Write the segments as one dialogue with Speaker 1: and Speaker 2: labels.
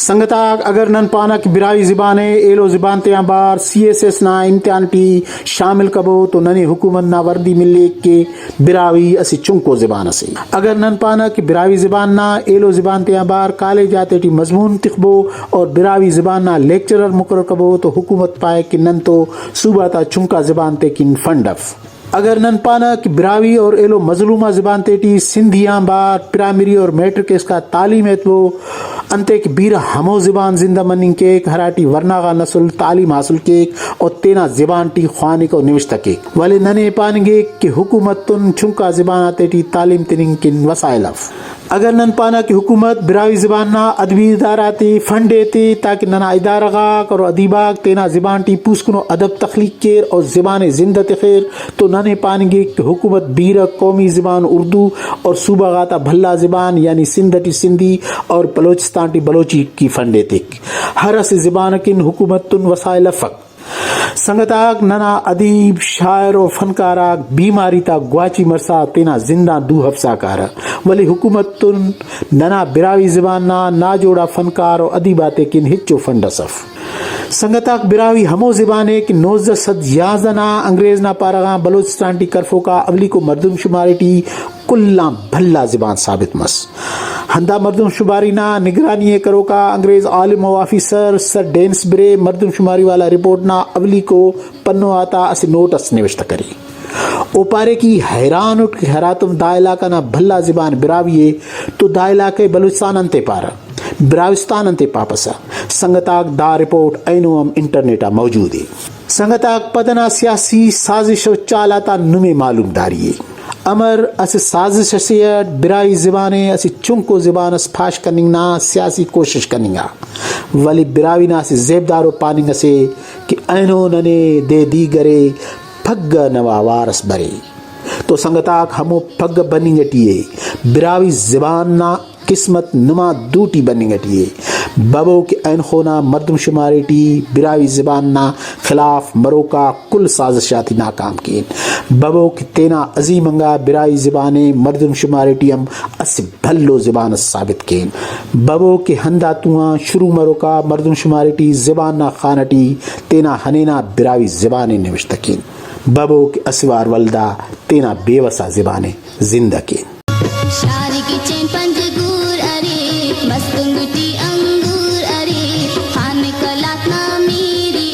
Speaker 1: संगताक अगर नन पाना की बिरावी ज़बान है एलो ज़बान ते बार CSS ना इम्तिहान टी शामिल कबो तो नने हुकूमत ना वर्दी मिले के बिरावी असी चुंको ज़बान असी अगर नन पाना की बिरावी ज़बान ना एलो ज़बान ते बार काले जाते टी मजमून तिखबो और बिरावी ज़बान ना लेक्चरर मुकर्रर कबो तो हुकूमत पाए कि नन तो सूबा ता चुंका ज़बान ते किन फंडफ अगर नन पाना कि बिरावी और एलो मजलूमा ज़बान तेटी सिंधियाँ बार प्राइमरी और मैट्रिक इसका तालीम है तो अंते कि बीरा हमो ज़बान जिंदा मनिंग के हराटी वरना का नस्ल तालीम हासिल के और तेना ज़बान टी ख्वानी को निविष्ट के वाले नने पानेंगे कि हुकूमत तुन चुंका ज़बान आते टी तालीम तिनिंग किन वसाइलफ अगर नन पाना की हुकूमत बिरावी ज़बान ना अदबी इदारा ते फंड देते ताकि नना इदारा और अदीबाग तेना ज़बान टी पूछकुनो अदब तख्लीक केर और ज़बान जिंदा खैर तो नने पानेंगे कि हुकूमत बीरा कौमी ज़बान उर्दू और सूबा गाता भल्ला ज़बान यानी सिंध टी सिंधी और बलोचिस्तान टी बलोची की फंड देते हर अस ज़बान किन हुकूमत तुन वसाइल फ़क संगताक नना अदीब शायर और फनकाराक बीमारी ता ग्वाची मरसा तेना जिंदा दू हफ्सा कार वली हुकूमत तुन नना बिरावी ज़बान ना जोड़ा फनकार और अदीबाते किन हिच्चो फंडसफ संगताक बिरावी हमो ज़बान है कि 1911 ना अंग्रेज ना पारगा बलोचिस्तान टी करफो का अवली को मर्दम शुमारी टी कुल्ला भल्ला ज़बान साबित मस हंदा मर्दम शुमारी ना निगरानी करो का अंग्रेज आलिम व ऑफिसर सर डेन्सबरे मर्दम शुमारी वाला रिपोर्ट ना अवली को पन्नो आता असी नोटस निविष्ट करी ओपारे की हैरान उठ हैरातम दायला का ना भल्ला ज़बान बिरावी है तो दायला के बलूचिस्तान अंते पारा बिराविस्तान अंते पापसा संगताक दा रिपोर्ट ऐनुम इंटरनेटा मौजूद है संगताक पदना सियासी साजिश चालाता नुमे मालूम दारी अमर अस साजिश से बिराई ज़बाने असी चुंको ज़बान फाश कनिंगना सियासी कोशिश कनिंगा वली बिरावी ना से जेबदारो पानिंग से कि ऐनो नने दे दी गरे फग नवा वारस बरे तो संगताक हमो फग बनिंगटिए बिरावी ज़बान ना किस्मत नुमा दूटी बनिंगटिए बबो के ऐन खोना मर्दम शुमारी टी बिरावी ज़बान ना खिलाफ मरोका कुल साजिशाती नाकाम की बबो के तेना अजीमंगा बिराई ज़बाने मर्दम शुमारी टी हम अस भल्लो ज़बान साबित के बबो के हंदा तुआ शुरू मरोका मर्दम शुमारी टी ज़बान ना खानटी तेना हनेना बिरावी ज़बाने निविष्ट की बबो के असवार वल्दा तेना बेवसा ज़बाने जिंदा के
Speaker 2: शारी की चैन पंजगूर अरे मस्तंगुटी अंगूर अरे खान कलात ना मेरी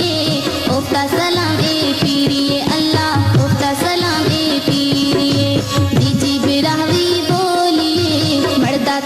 Speaker 2: ओफ्ता सलाम ए पीरिए अल्लाह ओफ्ता सलाम ए पीरिए दीजी बिरावी बोलिए मर्दा